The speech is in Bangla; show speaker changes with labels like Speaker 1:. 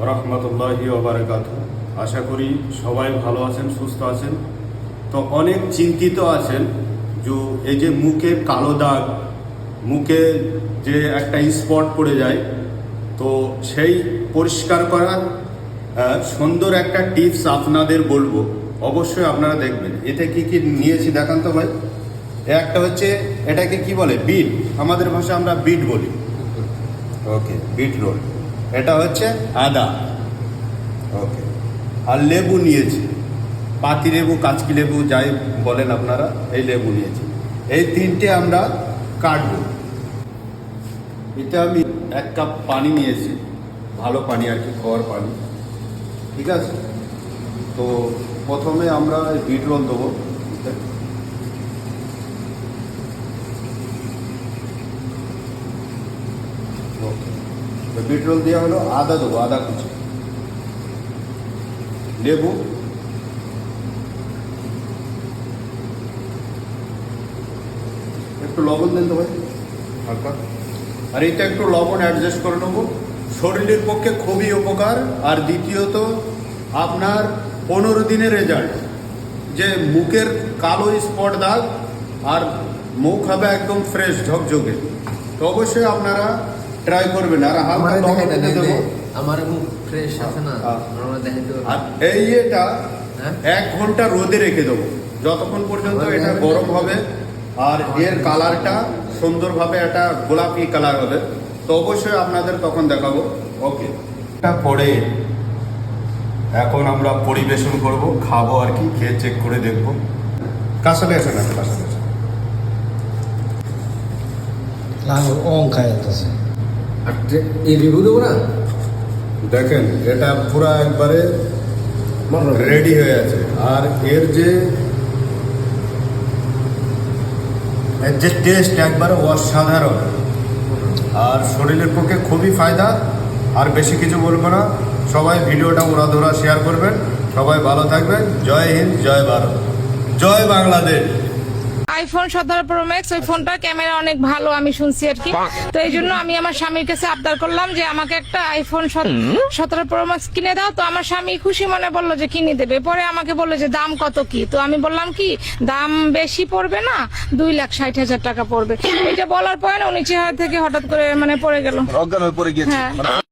Speaker 1: রহমতুল্লাহি ওয়া বারাকাতুহু। আশা করি সবাই ভালো আছেন, সুস্থ আছেন। তো অনেক চিন্তিত আছেন যে এই যে মুখে কালো দাগ, মুখে যে একটা স্পট পড়ে যায়, তো সেই পরিষ্কার করার সুন্দর একটা টিপস আপনাদের বলবো, অবশ্যই আপনারা দেখবেন। এতে কি কি নিয়েছি দেখান তো ভাই। একটা হচ্ছে, এটাকে কি বলে, বিট, আমাদের ভাষায় আমরা বিট বলি। ওকে, বিট রোল। এটা হচ্ছে আদা। ওকে, আর লেবু নিয়েছি, পাতি লেবু, কাচকি লেবু যাই বলেন আপনারা, এই লেবু নিয়েছি। এই তিনটে আমরা কাটবো। এটা আমি 1 কাপ পানি নিয়েছি, ভালো পানি আর কি, খাওয়ার পানি, ঠিক আছে। তো প্রথমে আমরা বিট রোল দেবো। বিট রোল দেওয়া হলো, আদা দেবো, আদা কুচি, লেবু, একটু লবণ দেন তো ভাই হালকা, আর এটা একটু লবণ অ্যাডজাস্ট করে নেবো। শরীরের পক্ষে খুবই উপকার। আর দ্বিতীয়ত আপনার 15 দিনের রেজাল্ট, যে মুখের কালো স্পট দাগ আর মুখ হবে একদম ফ্রেশ ঝকঝকে। তো অবশ্যই আপনারা ট্রাই করবেন। আর হালকা লবণ দিতে দেবো,
Speaker 2: আমার মুখ ফ্রেশ আছে না,
Speaker 1: আর এই এটা 1 ঘন্টা রোদে রেখে দেবো, যতক্ষণ পর্যন্ত এটা গরম হবে আর এর কালারটা সুন্দরভাবে একটা গোলাপি কালার হবে। তো অবশ্যই আপনাদের তখন দেখাবো। ওকে, এটা পরে এখন আমরা পরিবেশন করব, খাবো আর কি, খেয়ে চেক করে দেখবো। কাছালে আসে না, কাছালে আসে
Speaker 2: এই রিভিউ দেবো না।
Speaker 1: দেখেন, এটা পুরো একবারে রেডি হয়ে আছে। আর এর যে টেস্ট একবারে অসাধারণ, আর শরীরের পক্ষে খুবই ফায়দা। আর বেশি কিছু বলবো না, সবাই ভিডিওটা উড়াধুরা শেয়ার করবেন। সবাই ভালো থাকবেন। জয় হিন্দ, জয় ভারত, জয় বাংলাদেশ।
Speaker 3: আইফোন 17 প্রো ম্যাক্স, ওই ফোনটা ক্যামেরা অনেক ভালো আমি শুনছি আর কি। তো এই জন্য আমি আমার স্বামীর কাছে আবদার করলাম যে আমাকে একটা আইফোন 17 প্রো ম্যাক্স কিনে দাও। তো আমার স্বামী খুশি মনে বললো যে কিনে দেবে। পরে আমাকে বললো যে দাম কত কি। তো আমি বললাম কি, দাম বেশি পড়বে না, 2,60,000 টাকা পড়বে। এটা বলার পরে উনি চেহারা থেকে হঠাৎ করে পড়ে গেল,
Speaker 4: অজ্ঞান হয়ে পড়ে গিয়েছে।
Speaker 3: হ্যাঁ।